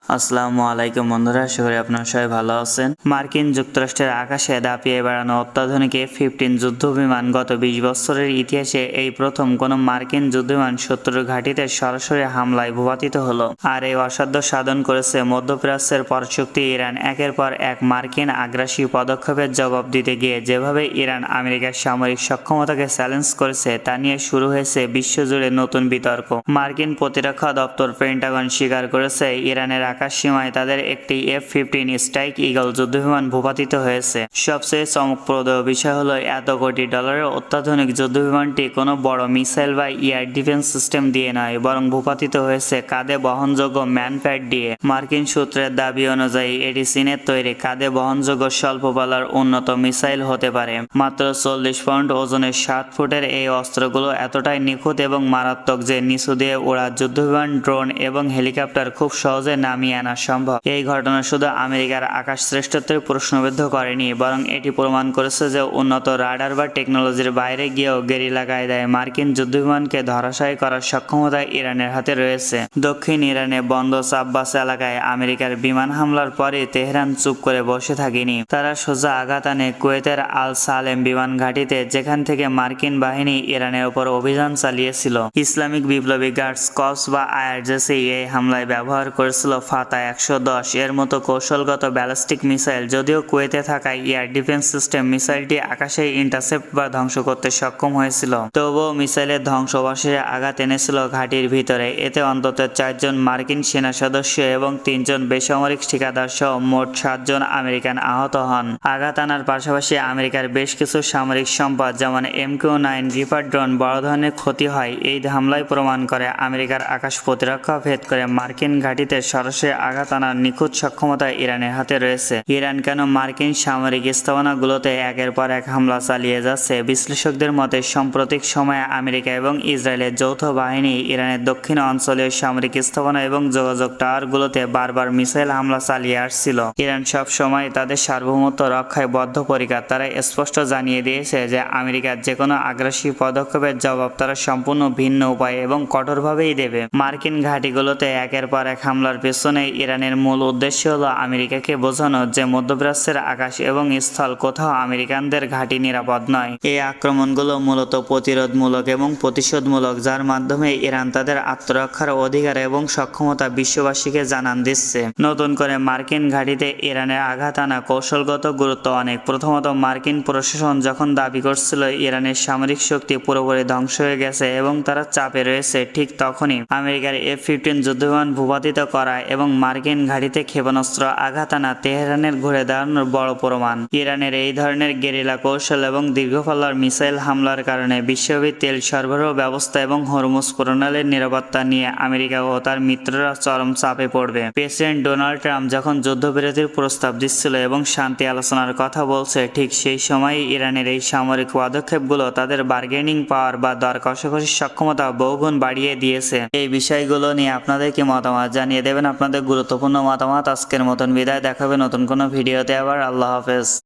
আসসালামু আলাইকুম বন্ধুরা, আশা করি আপনারা সবাই ভালো আছেন। মার্কিন যুক্তরাষ্ট্রের আকাশে দাপিয়ে বেড়ানো অত্যাধুনিক F-15 যুদ্ধবিমান গত 20 বছরের ইতিহাসে এই প্রথম কোনো মার্কিন যুদ্ধবিমান শত্রুর ঘাঁটিতে সরাসরি হামলায় ভূপাতিত হলো। আর এই অসাধ্য সাধন করেছে মধ্যপ্রাচ্যের পরাশক্তি ইরান। একের পর এক মার্কিন আগ্রাসী পদক্ষেপের জবাব দিতে গিয়ে যেভাবে ইরান আমেরিকার সামরিক সক্ষমতাকে চ্যালেঞ্জ করেছে তা নিয়ে শুরু হয়েছে বিশ্বজুড়ে নতুন বিতর্ক। মার্কিন প্রতিরক্ষা দপ্তর পেন্টাগন স্বীকার করেছে ইরানের আকাশ সীমায় তাদের একটি F-15 স্ট্রাইক ঈগল যুদ্ধবিমান ভূপাতিত হয়েছে। সবচেয়ে চমকপ্রদ বিষয় হলো এত কোটি ডলারের অত্যাধুনিক যুদ্ধবিমানটি কোনো বড় মিসাইল বা এয়ার ডিফেন্স সিস্টেম দিয়ে নয়, বরং ভূপাতিত হয়েছে কাঁধে বহনযোগ্য ম্যানপ্যাড দিয়ে। মার্কিন সূত্রের দাবি অনুযায়ী এটি চীনের তৈরি কাঁধে বহনযোগ্য স্বল্পপাল্লার উন্নত মিসাইল হতে পারে। মাত্র 40 পাউন্ড ওজনের 7 ফুটের এই অস্ত্রগুলো এতটাই নিখুঁত এবং মারাত্মক যে নিচু দিয়ে ওড়া যুদ্ধবিমান, ড্রোন এবং হেলিকপ্টার খুব সহজে নামিয়ে আনা সম্ভব। এই ঘটনা শুধু আমেরিকার আকাশ শ্রেষ্ঠত্বের প্রশ্নবিদ্ধ করেনি, বরং এটি প্রমাণ করেছে যে উন্নত রাডার বা টেকনোলজির বাইরে গিয়েও গেরিলা কায়দায় মার্কিন যুদ্ধবিমানকে ধরাশায়ী করার সক্ষমতা ইরানের হাতে রয়েছে। দক্ষিণ ইরানে বন্দর আব্বাস এলাকায় আমেরিকার বিমান হামলার পরে তেহরান চুপ করে বসে থাকেনি। তারা সোজা আঘাত আনে কুয়েতের আল সালেম বিমান ঘাঁটিতে, যেখান থেকে মার্কিন বাহিনী ইরানের ওপর অভিযান চালিয়েছিল। ইসলামিক বিপ্লবী গার্ডস কর্পস বা IRGC এই হামলায় ব্যবহার করেছিল ফাতা-110 এর মতো কৌশলগত ব্যালিস্টিক মিসাইল। যদিও কুয়েতে থাকা এয়ার ডিফেন্স সিস্টেম মিসাইলটি আকাশে ইন্টারসেপ্ট বা ধ্বংস করতে সক্ষম হয়েছিল, তবুও মিসাইলের ধ্বংসবশেষে আঘাত এনেছিল ঘাঁটির ভিতরে। এতে অন্তত 4 জন মার্কিন সেনা সদস্য এবং 3 জন বেসামরিক ঠিকাদার সহ মোট 7 জন আমেরিকান আহত হন। আঘাত আনার পাশাপাশি আমেরিকার বেশ কিছু সামরিক সম্পদ যেমন MQ-9 রিপার ড্রোন বড় ধরনের ক্ষতি হয়। এই হামলায় প্রমাণ করে আমেরিকার আকাশ প্রতিরক্ষা ভেদ করে মার্কিন ঘাঁটিতে সরাসরি আঘাত আনার নিখুঁত সক্ষমতা ইরানের হাতে রয়েছে। ইরান কেন মার্কিন সামরিক স্থাপনাগুলোতে একের পর এক হামলা চালিয়ে যাচ্ছে? বিশ্লেষকদের মতে সাম্প্রতিক সময়ে আমেরিকা এবং ইসরায়েলের যৌথ বাহিনী ইরানের দক্ষিণ অঞ্চলীয় সামরিক স্থাপনা এবং যোগাযোগ টাওয়ারগুলোতে বারবার মিসাইল হামলা চালিয়ে আসছিল। ইরান সব সময় তাদের সার্বভৌমত্ব রক্ষায় বদ্ধপরিকর। তারা স্পষ্ট জানিয়ে দিয়েছে যে আমেরিকার যে কোনো আগ্রাসী পদক্ষেপের জবাব তারা সম্পূর্ণ ভিন্ন উপায় এবং কঠোরভাবেই দেবে। মার্কিন ঘাঁটিগুলোতে একের পর এক হামলার পেছনে ইরানের মূল উদ্দেশ্য হলো আমেরিকাকে বোঝানো যে মধ্যপ্রাচ্যের আকাশ এবং স্থল কোথাও আমেরিকানদের ঘাঁটি নিরাপদ নয়। এই আক্রমণগুলো মূলত প্রতিরোধমূলক এবং প্রতিশোধমূলক, যার মাধ্যমে ইরান তাদের আত্মরক্ষার অধিকার এবং সক্ষমতা বিশ্ববাসীকে জানান দিচ্ছে। নতুন করে মার্কিন ঘাঁটিতে ইরানের আঘাত আনা কৌশলগত গুরুত্ব অনেক। প্রথমত, মার্কিন প্রশাসন যখন দাবি করছিল ইরানের সামরিক শক্তি পুরোপুরি ধ্বংস হয়ে গেছে এবং তারা চাপে রয়েছে, ঠিক তখনই আমেরিকার F-15 যুদ্ধবিমান ভূপাতিত করা এবং মার্কিন ঘাঁটিতে ক্ষেপণাস্ত্র আঘাত আনা তেহরানের ঘুরে দাঁড়ানোর বড় প্রমাণ। ইরানের এই ধরনের গেরিলা কৌশল এবং দীর্ঘপাল্লার মিসাইল হামলার কারণে বিশ্বব্যাপী তেল সরবরাহ ব্যবস্থা এবং হরমুজ প্রণালীর নিরাপত্তা নিয়ে আমেরিকা ও তার মিত্ররা চরম চাপে পড়বে। প্রেসিডেন্ট ডোনাল্ড ট্রাম্প যখন যুদ্ধবিরতির প্রস্তাব দিচ্ছিল এবং শান্তি আলোচনার কথা বলছে, ঠিক সেই সময়ই ইরানের এই সামরিক পদক্ষেপগুলো তাদের বার্গেনিং পাওয়ার বা দর কষাকষির সক্ষমতা বহুগুণ বাড়িয়ে দিয়েছে। এই বিষয়গুলো নিয়ে আপনাদের কি মতামত জানিয়ে দেবেন আপনাদের গুরুত্বপূর্ণ মতামত। আজকের মতন বিদায়, দেখাবে নতুন কোনো ভিডিওতে আবার। আল্লাহ হাফেজ।